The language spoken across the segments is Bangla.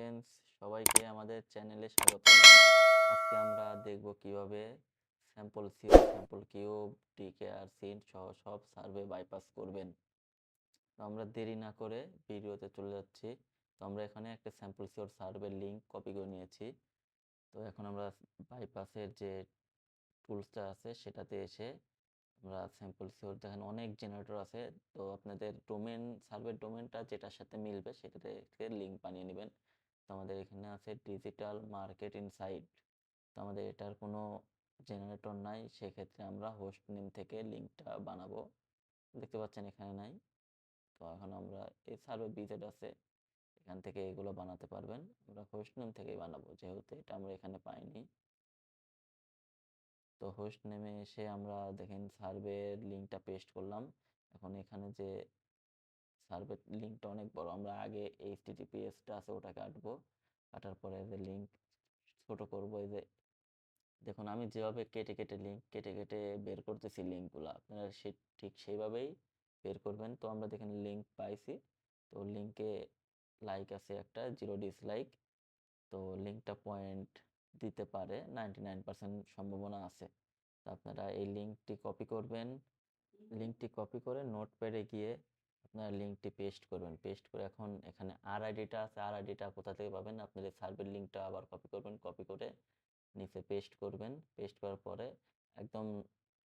ফ্রেন্ডস, সবাইকে আমাদের চ্যানেলে স্বাগতম। আজকে আমরা দেখব কিভাবে স্যাম্পল সিও, স্যাম্পল কিউব, টিকে আর সিন্ট সহ সব সার্ভে বাইপাস করবেন। তো আমরা দেরি না করে ভিডিওতে চলে যাচ্ছি। তো আমরা এখানে একটা স্যাম্পল সিওর সার্ভের লিঙ্ক কপি করে নিয়েছি। তো এখন আমরা বাইপাসের যে টুলসটা আছে সেটাতে এসে আমরা স্যাম্পল সিওর দেখেন অনেক জেনারেটর আছে। তো আপনাদের ডোমেন, সার্ভের ডোমেনটা যেটার সাথে মিলবে সেটাতে লিঙ্ক বানিয়ে নেবেন। তো আমাদের এখানে আছে ডিজিটাল মার্কেট ইনসাইট। তো আমাদের এটার কোনো জেনারেটর নাই, সেক্ষেত্রে আমরা হোস্ট নেম থেকে লিঙ্কটা বানাবো। দেখতে পাচ্ছেন এখানে নাই। তো এখন আমরা এই সার্ভে বিজেড আছে, এখান থেকে এগুলো বানাতে পারবেন। আমরা হোস্ট নেম থেকেই বানাবো, যেহেতু এটা আমরা এখানে পাইনি। তো হোস্ট নেমে এসে আমরা দেখেন সার্ভের লিঙ্কটা পেস্ট করলাম। এখন এখানে যে সার্ভের লিঙ্কটা অনেক বড়, আমরা আগে এইচটিটিপিএসটা আছে ওটা কাটবো। কাটার পরে যে লিঙ্ক ছোট করব, এই যে দেখুন আমি যেভাবে কেটে কেটে লিঙ্ক কেটে কেটে বের করতেছি লিঙ্কগুলো, আপনারা ঠিক সেইভাবেই বের করবেন। তো আমরা দেখেন লিঙ্ক পাইছি। তো লিঙ্কে লাইক আছে একটা, 0 ডিসলাইক। তো লিঙ্কটা পয়েন্ট দিতে পারে, 99% সম্ভাবনা আছে। তো আপনারা এই লিঙ্কটি কপি করবেন। লিঙ্কটি কপি করে নোটপ্যাডে গিয়ে আপনারা লিঙ্কটি পেস্ট করবেন। পেস্ট করে এখন এখানে আর আইডিটা আছে, আর আইডিটা কোথা থেকে পাবেন, আপনাদের সার্ভের লিঙ্কটা আবার কপি করবেন। কপি করে নিচে পেস্ট করবেন। পেস্ট করার পরে একদম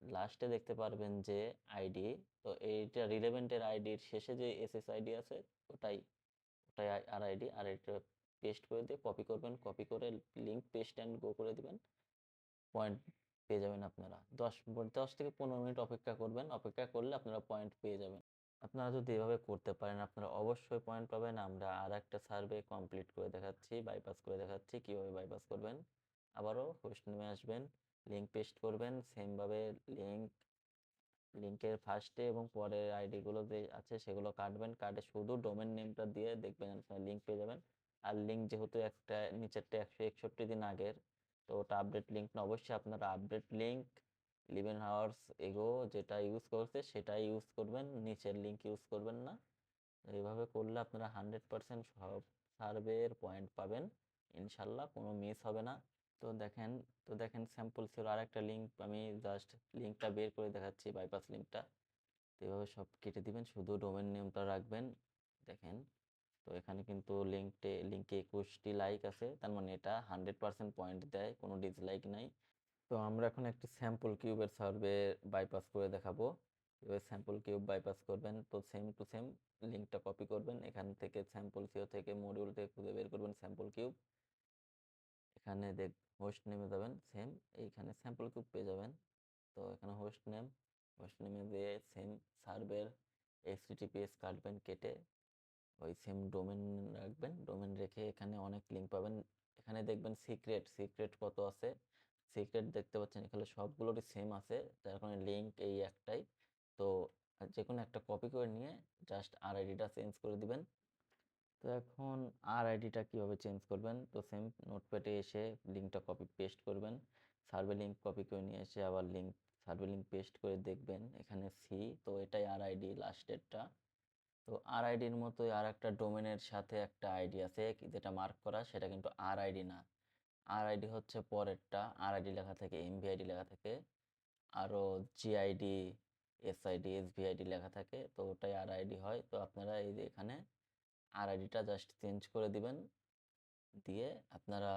লাস্টে দেখতে পারবেন যে আইডি। তো এইটা রিলেভেন্টের আইডির শেষে যে এসএস আইডি আছে ওটাই ওটাই আর আইডি। আর এটা পেস্ট করে দিয়ে কপি করবেন। কপি করে লিঙ্ক পেস্ট অ্যান্ড গো করে দিবেন, পয়েন্ট পেয়ে যাবেন আপনারা। 10 থেকে 15 মিনিট অপেক্ষা করবেন। অপেক্ষা করলে আপনারা পয়েন্ট পেয়ে যাবেন। আপনারা যদি এভাবে করতে পারেন আপনারা অবশ্যই পয়েন্ট পাবেন। আমরা আর একটা সার্ভে কমপ্লিট করে দেখাচ্ছি, বাইপাস করে দেখাচ্ছি কীভাবে বাইপাস করবেন। আবারও হোস্ট নেমে আসবেন, লিঙ্ক পেস্ট করবেন। সেমভাবে লিঙ্কের ফার্স্টে এবং পরের আইডিগুলো যে আছে সেগুলো কাটবেন। কাটে শুধু ডোমেন নেমটা দিয়ে দেখবেন আপনারা লিঙ্ক পেয়ে যাবেন। আর লিঙ্ক যেহেতু একটা নিচেরটা 161 দিন আগের, তো ওটা আপডেট লিঙ্ক না, অবশ্যই আপনারা আপডেট লিঙ্ক 11 আওয়ার্স এগো যেটা ইউজ করছে সেটাই ইউজ করবেন, নিচের লিঙ্ক ইউজ করবেন না। এইভাবে করলে আপনারা 100% সব সার্ভের পয়েন্ট পাবেন ইনশাল্লাহ, কোনো মিস হবে না। তো দেখেন তো দেখেন স্যাম্পল সিওর আর একটা লিঙ্ক, আমি জাস্ট লিঙ্কটা বের করে দেখাচ্ছি, বাইপাস লিঙ্কটা। তো এভাবে সব কেটে দিবেন, শুধু ডোমেন নেমটা রাখবেন। দেখেন তো এখানে কিন্তু লিঙ্কে 21টি লাইক আছে, তার মানে এটা 100% পয়েন্ট দেয়, কোনো ডিসলাইক নাই। তো আমরা এখন একটি স্যাম্পল কিউবের সার্ভে বাইপাস করে দেখাবো। এবার স্যাম্পল কিউব বাইপাস করবেন। তো সেম টু সেম লিঙ্কটা কপি করবেন, এখান থেকে স্যাম্পল সিও থেকে মডিউল থেকে খুঁজে বের করবেন স্যাম্পল কিউব। এখানে হোস্ট নেমে যাবেন, সেম এইখানে স্যাম্পল কিউব পেয়ে যাবেন। তো এখানে হোস্ট নেমে দিয়ে সেম সার্ভের এইচটিটিপিএস কাটবেন, কেটে ওই সেম ডোমেন রাখবেন। ডোমেন রেখে এখানে অনেক লিঙ্ক পাবেন। এখানে দেখবেন সিক্রেট কত আছে, সিক্রেট দেখতে পাচ্ছেন এখানে সবগুলোরই সেম আছে, যার কারণে লিঙ্ক এই একটাই। তো যে কোনো একটা কপি করে নিয়ে জাস্ট আর আইডিটা চেঞ্জ করে দিবেন। তো এখন আর আইডিটা কীভাবে চেঞ্জ করবেন, তো সেম নোটপ্যাডে এসে লিঙ্কটা কপি পেস্ট করবেন। সার্ভে লিঙ্ক কপি করে নিয়ে এসে আবার সার্ভে লিঙ্ক পেস্ট করে দেখবেন এখানে সি, তো এটাই আর আইডি লাস্টেরটা। তো আর আইডির মতোই আর একটা ডোমেনের সাথে একটা আইডি আছে যেটা মার্ক করা, সেটা কিন্তু আর আইডি না। আর আইডি হচ্ছে পরেরটা, আর আইডি লেখা থাকে, এমভিআইডি লেখা থাকে, আরও জিআইডি, এসআইডি, এসভিআইডি লেখা থাকে, তো ওটাই আর আইডি হয়। তো আপনারা এই যে এখানে আর আইডিটা জাস্ট চেঞ্জ করে দিবেন। দিয়ে আপনারা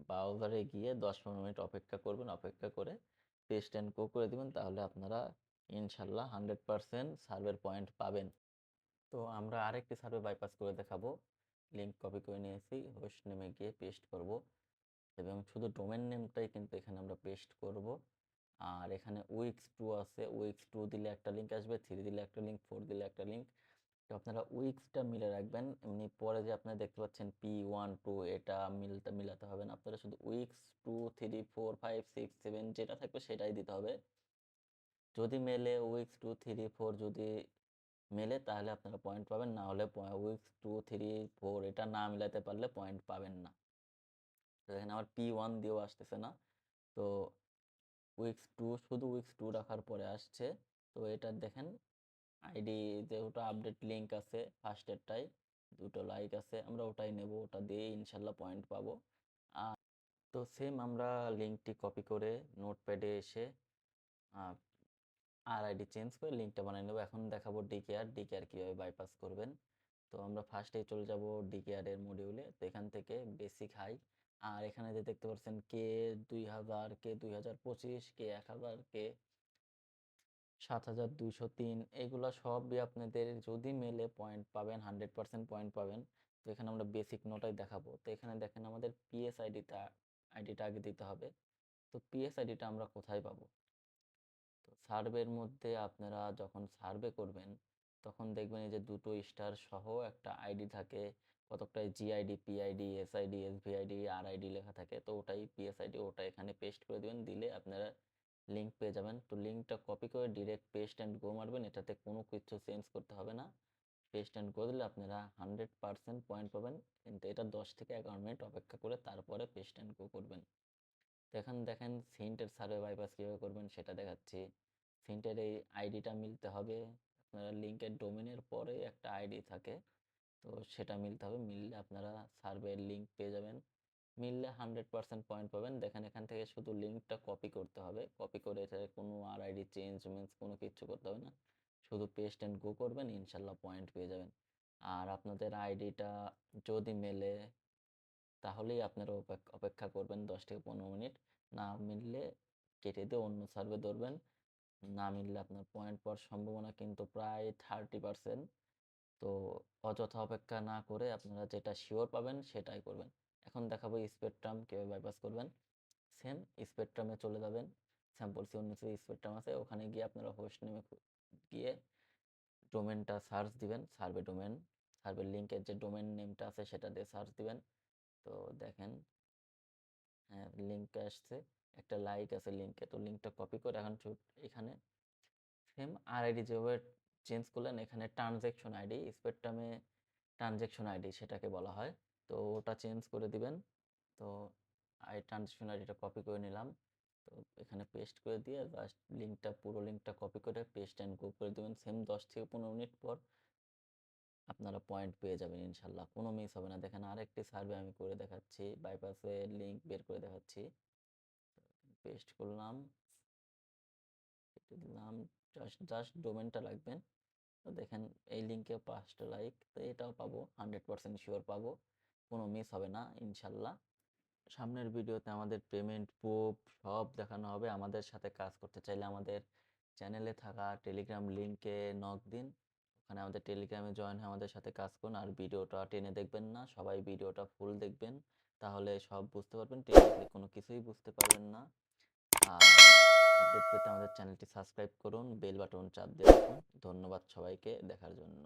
ব্রাউজারে গিয়ে 10-15 মিনিট অপেক্ষা করবেন। অপেক্ষা করে পেস্ট অ্যান্ড গো করে দিবেন, তাহলে আপনারা ইনশাল্লাহ 100% সার্ভের পয়েন্ট পাবেন। তো আমরা আরেকটি সার্ভে বাইপাস করে দেখাবো। লিঙ্ক কপি করে নিয়েছি, হোস্ট নেমে গিয়ে পেস্ট করব এবং শুধু ডোমেন নেমটাই কিন্তু এখানে আমরা পেস্ট করব। আর এখানে উইক্স 2 আছে, উইক্স 2 দিলে একটা লিঙ্ক আসবে, 3 দিলে একটা লিঙ্ক, 4 দিলে একটা লিঙ্ক। তো আপনারা উইক্সটা মিলে রাখবেন। এমনি পরে যে আপনারা দেখতে পাচ্ছেন P1 2, এটা মিলাতে হবে না, আপনারা শুধু উইক্স 2 3 4 5 6 7 যেটা থাকবে সেটাই দিতে হবে। যদি মেলে উইক্স 2 3 4 যদি মেলে তাহলে আপনারা পয়েন্ট পাবেন, না হলে উইক্স 2 3 4 এটা না মিলাতে পারলে পয়েন্ট পাবেন না। তো দেখেন আমার P1 দিয়েও আসতেছে না। তো শুধু উইক্স 2 রাখার পরে আসছে। তো এটা দেখেন আইডি যেহেতু আপডেট লিঙ্ক আছে ফার্স্টেরটাই, 2টো লাইক আছে, আমরা ওটাই নেব, ওটা দিয়ে ইনশাল্লাহ পয়েন্ট পাবো। আর তো সেম আমরা লিঙ্কটি কপি করে নোটপ্যাডে এসে আর আইডি চেঞ্জ করে লিঙ্কটা বানিয়ে নেবো। এখন দেখাবো ডিকেআর কীভাবে বাইপাস করবেন। তো আমরা ফার্স্টেই চলে যাব ডিকেআর এর মডিউলে। তো এখান থেকে বেসিক হাই, আর এখানে যে দেখতে পাচ্ছেন কে 2000, কে 2025, কে 1000, কে 7203, এগুলো সবই আপনাদের যদি মেলে পয়েন্ট পাবেন, 100% পয়েন্ট পাবেন। তো এখানে আমরা বেসিক নোটাই দেখাবো। তো এখানে দেখেন আমাদের পিএস আইডিটা আগে দিতে হবে। তো পিএস আইডিটা আমরা কোথায় পাবো? তো সার্ভের মধ্যে আপনারা যখন সার্ভে করবেন তখন দেখবেন এই যে 2টো স্টার সহ একটা আইডি থাকে, কতকটাই জিআইডি, পিআইডি, এসআইডি, এসভিআইডি, আরআইডি লেখা থাকে। তো ওটাই পিএসআইডি, ওটা এখানে পেস্ট করে দেবেন, দিলে আপনারা লিঙ্ক পেয়ে যাবেন। তো লিঙ্কটা কপি করে ডিরেক্ট পেস্ট অ্যান্ড গো মারবেন, এটাতে কোনো কিছু চেঞ্জ করতে হবে না। পেস্ট অ্যান্ড গো দিলে আপনারা 100% পয়েন্ট পাবেন, কিন্তু এটা 10 থেকে 11 মিনিট অপেক্ষা করে তারপরে পেস্ট অ্যান্ড গো করবেন। এখন দেখেন সিন্টের সার্ভে বাইপাস কীভাবে করবেন সেটা দেখাচ্ছি। সিন্টের এই আইডিটা মিলতে হবে, আপনারা লিঙ্কের ডোমেনের পরে একটা আইডি থাকে, তো সেটা মিলতে হবে। মিললে আপনারা সার্ভের লিঙ্ক পেয়ে যাবেন, মিললে 100% পয়েন্ট পাবেন। দেখেন এখান থেকে শুধু লিঙ্কটা কপি করতে হবে, কপি করে এটা কোনো আর আইডি চেঞ্জ মেঞ্জ কোনো কিছু করতে হবে না, শুধু পেস্ট অ্যান্ড গো করবেন, ইনশাল্লাহ পয়েন্ট পেয়ে যাবেন। আর আপনাদের আইডিটা যদি মেলে তাহলেই আপনারা অপেক্ষা করবেন 10 থেকে 15 মিনিট, না মিললে কেটে দিয়ে অন্য সার্ভে ধরবেন। না মিললে আপনার পয়েন্ট পাওয়ার সম্ভাবনা কিন্তু প্রায় 30%। তো অযথা অপেক্ষা না করে আপনারা যেটা শিওর পাবেন সেটাই করবেন। এখন দেখাবো স্পেকট্রাম কীভাবে বাইপাস করবেন। সেম স্পেকট্রামে চলে যাবেন, স্যাম্পল C19 স্পেকট্রাম আছে, ওখানে গিয়ে আপনারা হোস্ট নেমে গিয়ে ডোমেনটা সার্চ দিবেন, সার্ভে ডোমেন, সার্ভে লিঙ্কের যে ডোমেন নেমটা আছে সেটা দিয়ে সার্চ দিবেন। তো দেখেন হ্যাঁ লিঙ্ক আসছে, একটা লাইক আছে লিঙ্কে। তো লিঙ্কটা কপি করে এখন এখানে সেম আর আইডি যেভাবে চেঞ্জ করলেন, এখানে ট্রানজ্যাকশন আইডি, স্পেকট্রামে ট্রানজ্যাকশন আইডি সেটাকে বলা হয়, তো ওটা চেঞ্জ করে দিবেন। তো ট্রানজ্যাকশন আইডিটা কপি করে নিলাম, তো এখানে পেস্ট করে দিয়ে জাস্ট পুরো লিঙ্কটা কপি করে পেস্ট অ্যান্ড গো করে দেবেন। সেম 10 থেকে 15 মিনিট পর আপনারা পয়েন্ট পেয়ে যাবেন, ইনশাল্লাহ কোনো মিস হবে না। দেখেন আরেকটি সার্ভে আমি করে দেখাচ্ছি, বাইপাসের লিঙ্ক বের করে দেখাচ্ছি। পেস্ট করলাম, দিলাম, জাস্ট ডোমেনটা লাগবেন। তো দেখেন এই লিঙ্কে 5টা লাইক, তো এটাও পাবো, 100% শিওর পাবো, কোনো মিস হবে না ইনশাল্লাহ। সামনের ভিডিওতে আমাদের পেমেন্ট প্রুফ সব দেখানো হবে। আমাদের সাথে কাজ করতে চাইলে আমাদের চ্যানেলে থাকা টেলিগ্রাম লিঙ্কে নক দিন, ওখানে আমাদের টেলিগ্রামে জয়েন হয়ে আমাদের সাথে কাজ করুন। আর ভিডিওটা টেনে দেখবেন না, সবাই ভিডিওটা ফুল দেখবেন, তাহলে সব বুঝতে পারবেন। টেনে দেখলে কোনো কিছুই বুঝতে পারবেন না। আর আপডেট পেতে আমাদের চ্যানেলটি সাবস্ক্রাইব করুন, বেল বাটন চাপ দিয়ে রাখুন। ধন্যবাদ সবাইকে দেখার জন্য।